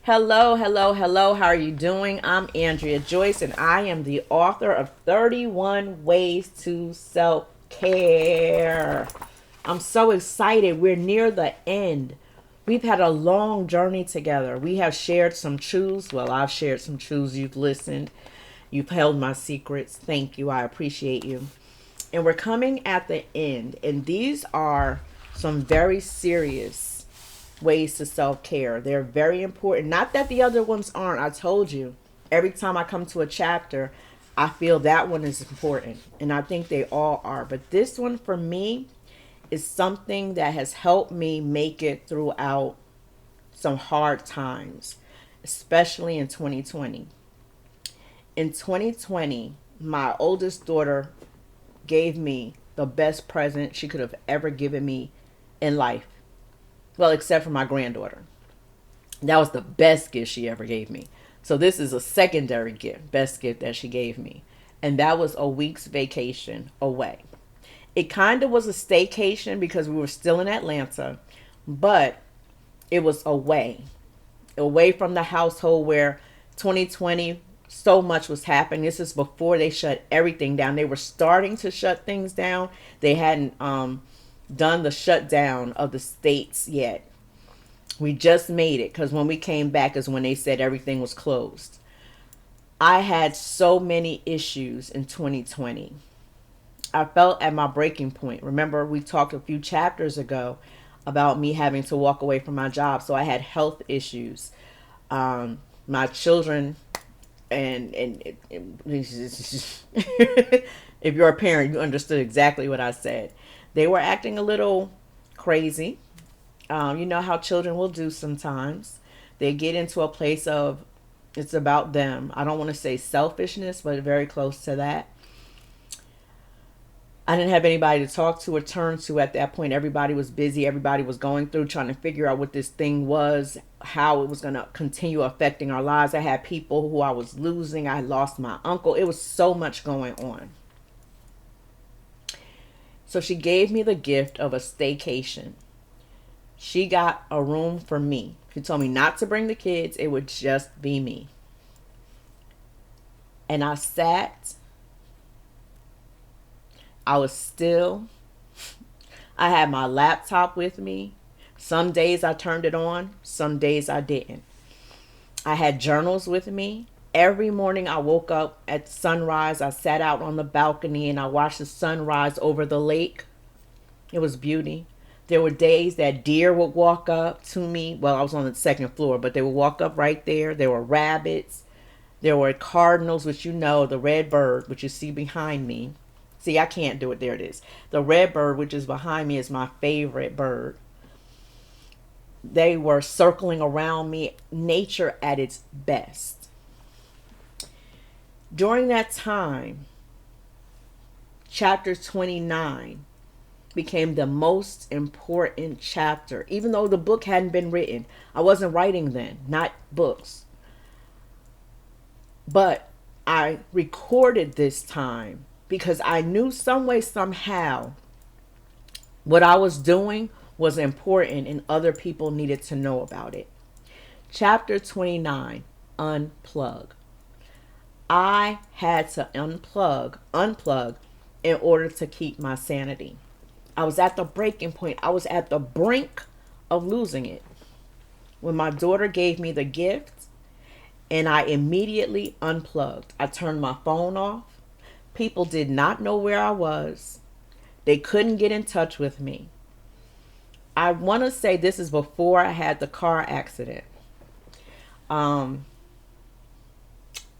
Hello, hello, hello. How are you doing? I'm Andrea Joyce, and I am the author of 31 Ways to Self Care. I'm so excited. We're near the end. We've had a long journey together. We have shared some truths. Well, I've shared some truths. You've listened. You've held my secrets. Thank you. I appreciate you. And we're coming at the end, and these are some very serious ways to self care. They're very important. Not that the other ones aren't. I told you, every time I come to a chapter, I feel that one is important. And I think they all are. But this one for me is something that has helped me make it throughout some hard times, especially in 2020. In 2020, my oldest daughter gave me the best present she could have ever given me in life. Well, except for my granddaughter. That was the best gift she ever gave me. So this is a secondary gift, best gift that she gave me. And that was a week's vacation away. It kind of was a staycation because we were still in Atlanta, but it was away from the household where 2020 so much was happening. This is before they shut everything down. They were starting to shut things down. They hadn't done the shutdown of the states yet. We just made it because when we came back is when they said everything was closed. I had so many issues in 2020. I felt at my breaking point. Remember, we talked a few chapters ago about me having to walk away from my job. So I had health issues. My children, and if you're a parent, you understood exactly what I said. They were acting a little crazy. You know how children will do sometimes. They get into a place of it's about them. I don't want to say selfishness, but very close to that. I didn't have anybody to talk to or turn to at that point. Everybody was busy. Everybody was going through trying to figure out what this thing was, how it was going to continue affecting our lives. I had people who I was losing. I lost my uncle. It was so much going on. So she gave me the gift of a staycation. She got a room for me. She told me not to bring the kids. It would just be me. And I sat. I was still. I had my laptop with me. Some days I turned it on. Some days I didn't. I had journals with me. Every morning I woke up at sunrise. I sat out on the balcony and I watched the sunrise over the lake. It was beauty. There were days that deer would walk up to me. Well, I was on the second floor, but they would walk up right there. There were rabbits. There were cardinals, which you know, the red bird, which you see behind me. See, I can't do it. There it is. The red bird, which is behind me, is my favorite bird. They were circling around me. Nature at its best. During that time, chapter 29 became the most important chapter. Even though the book hadn't been written, I wasn't writing then, not books. But I recorded this time because I knew some way, somehow, what I was doing was important and other people needed to know about it. Chapter 29, Unplug. I had to unplug in order to keep my sanity. I was at the breaking point. I was at the brink of losing it. When my daughter gave me the gift and I immediately unplugged, I turned my phone off. People did not know where I was. They couldn't get in touch with me. I want to say this is before I had the car accident. Um,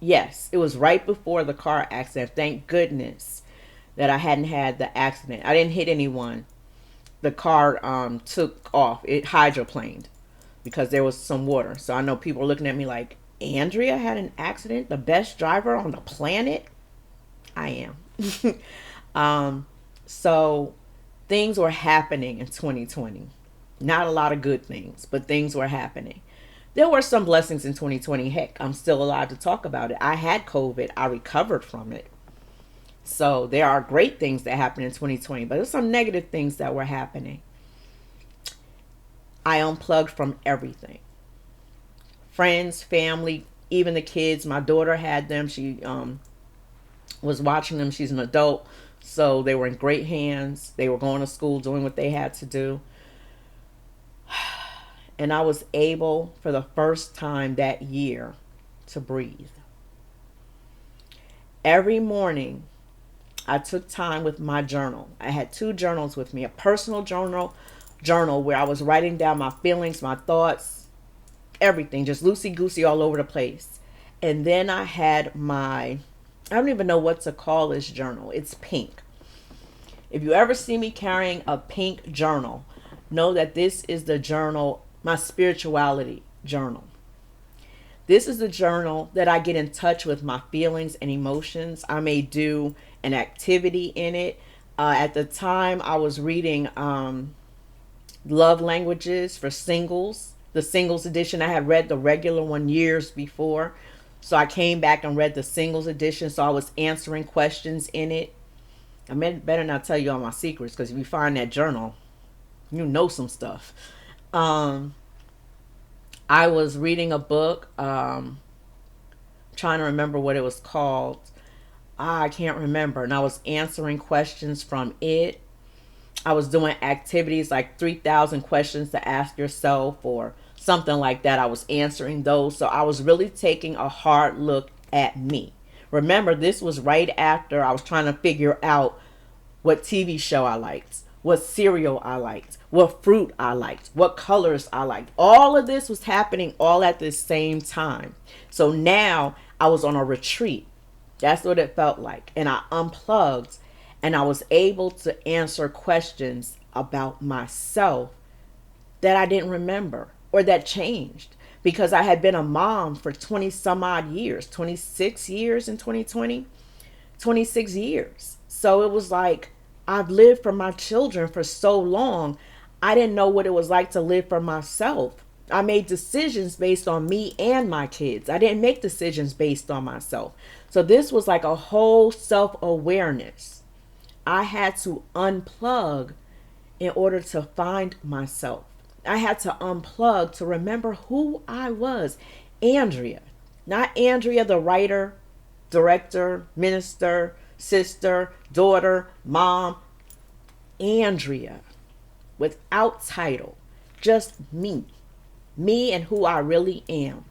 yes, it was right before the car accident. Thank goodness that I hadn't had the accident. I didn't hit anyone. The car took off. It hydroplaned because there was some water. So I know people were looking at me like, Andrea had an accident? The best driver on the planet? I am. So things were happening in 2020. Not a lot of good things, but things were happening. There were some blessings in 2020. Heck, I'm still alive to talk about it. I had COVID. I recovered from it. So there are great things that happened in 2020, but there's some negative things that were happening. I unplugged from everything. friends, family, even the kids. My daughter had them. She was watching them. She's an adult. So they were in great hands. They were going to school, doing what they had to do. And I was able, for the first time that year, to breathe. Every morning, I took time with my journal. I had two journals with me, a personal journal where I was writing down my feelings, my thoughts, everything, just loosey goosey all over the place. And then I had my, I don't even know what to call this journal. It's pink. If you ever see me carrying a pink journal, know that this is the journal, my spirituality journal. This is the journal that I get in touch with my feelings and emotions. I may do an activity in it. At the time, I was reading Love Languages for Singles, the singles edition. I had read the regular one years before. So I came back and read the singles edition. So I was answering questions in it. I better not tell you all my secrets, because if you find that journal, you know some stuff. I was reading a book, trying to remember what it was called. I can't remember. And I was answering questions from it. I was doing activities like 3,000 questions to ask yourself or something like that. I was answering those. So I was really taking a hard look at me. Remember, this was right after I was trying to figure out what TV show I liked, what cereal I liked, what fruit I liked, what colors I liked. All of this was happening all at the same time. So now I was on a retreat. That's what it felt like. And I unplugged and I was able to answer questions about myself that I didn't remember or that changed, because I had been a mom for 20 some odd years, 26 years in 2020, 26 years. So it was like, I've lived for my children for so long. I didn't know what it was like to live for myself. I made decisions based on me and my kids. I didn't make decisions based on myself. So this was like a whole self-awareness. I had to unplug in order to find myself. I had to unplug to remember who I was. Andrea. Not Andrea, the writer, director, minister, sister, daughter, mom. Andrea. Without title. Just me. Me and who I really am.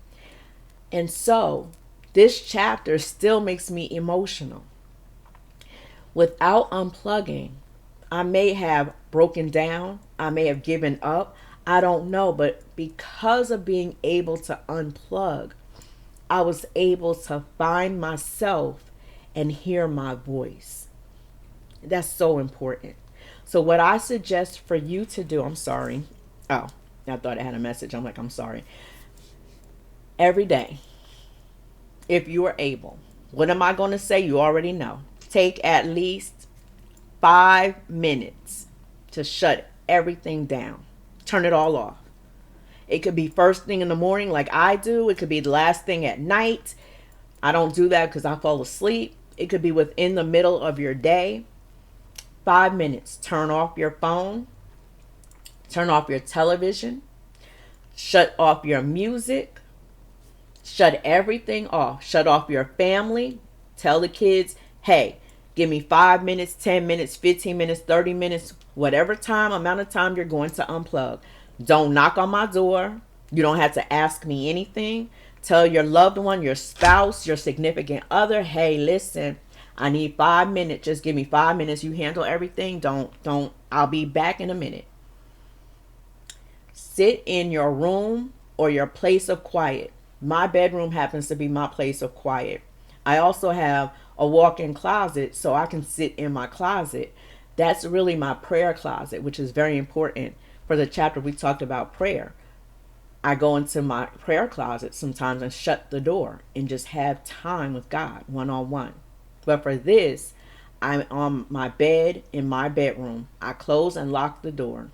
And so this chapter still makes me emotional. Without unplugging, I may have broken down. I may have given up. I don't know. But because of being able to unplug, I was able to find myself and hear my voice. That's so important. So what I suggest for you to do, I'm sorry. Oh, I thought I had a message. I'm like, I'm sorry. Every day, if you are able, what am I going to say? You already know. Take at least 5 minutes to shut everything down. Turn it all off. It could be first thing in the morning like I do. It could be the last thing at night. I don't do that because I fall asleep. It could be within the middle of your day. 5 minutes. Turn off your phone. Turn off your television. Shut off your music. Shut everything off. Shut off your family. Tell the kids, hey, give me 5 minutes, 10 minutes, 15 minutes, 30 minutes, whatever amount of time you're going to unplug. Don't knock on my door. You don't have to ask me anything. Tell your loved one, your spouse, your significant other, hey, listen, I need 5 minutes. Just give me 5 minutes. You handle everything. Don't. I'll be back in a minute. Sit in your room or your place of quiet. My bedroom happens to be my place of quiet. I also have a walk-in closet, so I can sit in my closet. That's really my prayer closet, which is very important for the chapter we talked about prayer. I go into my prayer closet sometimes and shut the door and just have time with God one-on-one. But for this, I'm on my bed in my bedroom. I close and lock the door,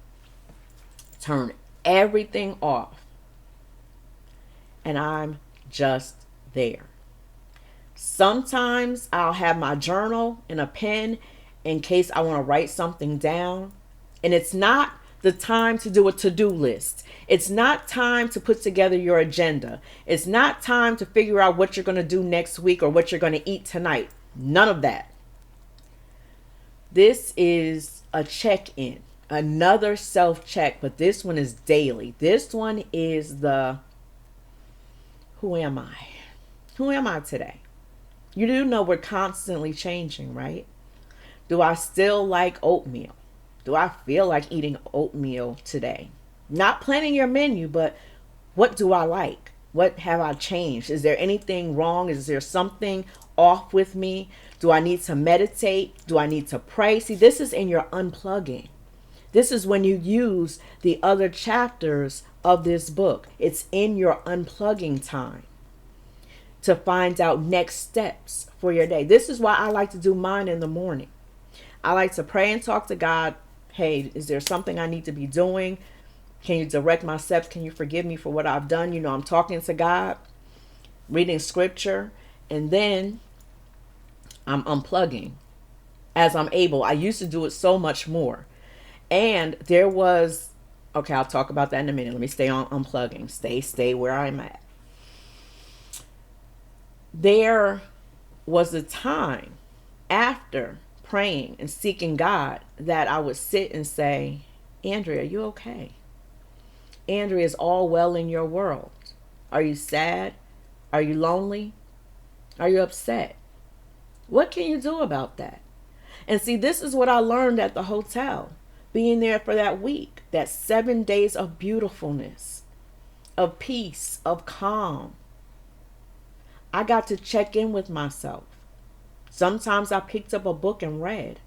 turn everything off, and I'm just there. Sometimes I'll have my journal and a pen in case I want to write something down. And it's not the time to do a to-do list. It's not time to put together your agenda. It's not time to figure out what you're going to do next week or what you're going to eat tonight. None of that. This is a check-in, another self-check, but this one is daily. This one is the who am I? Who am I today? You do know we're constantly changing, right? Do I still like oatmeal? Do I feel like eating oatmeal today? Not planning your menu, but what do I like? What have I changed? Is there anything wrong? Is there something off with me? Do I need to meditate? Do I need to pray? See, this is in your unplugging. This is when you use the other chapters of this book. It's in your unplugging time to find out next steps for your day. This is why I like to do mine in the morning. I like to pray and talk to God. Hey, is there something I need to be doing? Can you direct my steps? Can you forgive me for what I've done? I'm talking to God, reading scripture, and then I'm unplugging as I'm able. I used to do it so much more. And there was, okay, I'll talk about that in a minute. Let me stay on unplugging. Stay where I'm at. There was a time after praying and seeking God that I would sit and say, Andrea, are you okay? Andrea, is all well in your world? Are you sad? Are you lonely? Are you upset? What can you do about that? And see, this is what I learned at the hotel, being there for that week, that 7 days of beautifulness, of peace, of calm. I got to check in with myself. Sometimes I picked up a book and read.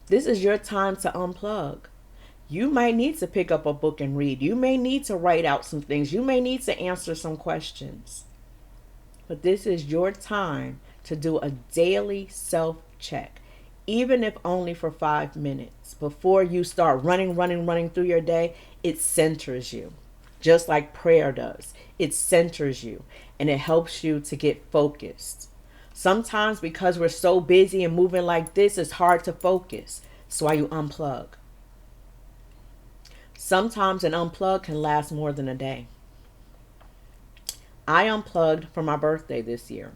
This is your time to unplug. You might need to pick up a book and read. You may need to write out some things. You may need to answer some questions. But this is your time to do a daily self-check, even if only for 5 minutes. Before you start running through your day, it centers you, just like prayer does. It centers you, and it helps you to get focused. Sometimes because we're so busy and moving like this, it's hard to focus. That's why you unplug. Sometimes an unplug can last more than a day. I unplugged for my birthday this year.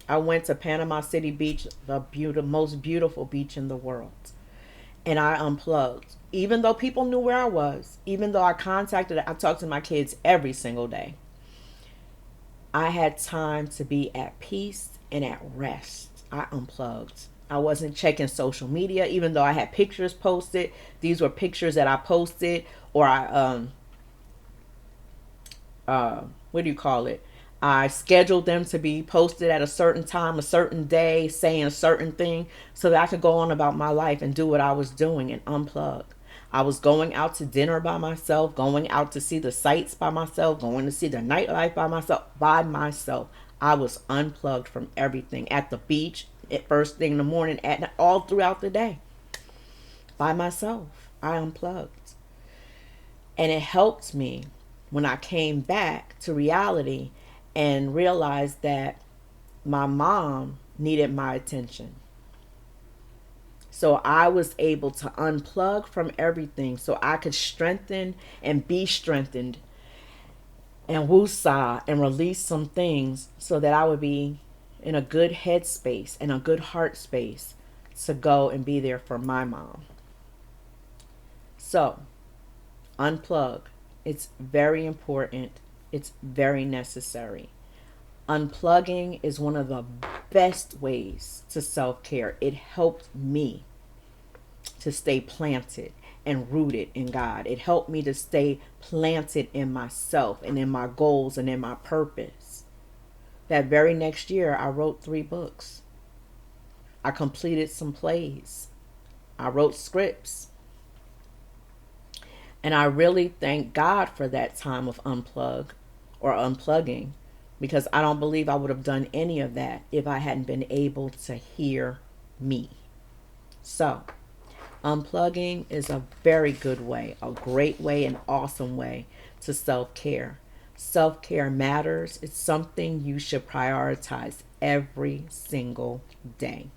I went to Panama City Beach, the most beautiful beach in the world. And I unplugged. Even though people knew where I was, even though I talked to my kids every single day. I had time to be at peace and at rest. I unplugged. I wasn't checking social media, even though I had pictures posted. These were pictures that I posted, or what do you call it? I scheduled them to be posted at a certain time, a certain day, saying a certain thing, so that I could go on about my life and do what I was doing and unplug. I was going out to dinner by myself, going out to see the sights by myself, going to see the nightlife by myself. I was unplugged from everything, at the beach, at first thing in the morning, all throughout the day. By myself, I unplugged. And it helped me when I came back to reality and realized that my mom needed my attention. So I was able to unplug from everything so I could strengthen and be strengthened and woosah and release some things so that I would be in a good headspace and a good heart space to go and be there for my mom. So, unplug. It's very important. It's very necessary. Unplugging is one of the best ways to self-care. It helped me to stay planted and rooted in God. It helped me to stay planted in myself and in my goals and in my purpose. That very next year, I wrote 3 books. I completed some plays. I wrote scripts. And I really thank God for that time of unplugging, because I don't believe I would have done any of that if I hadn't been able to hear me. So, unplugging is a very good way, a great way, an awesome way to self-care. Self-care matters. It's something you should prioritize every single day.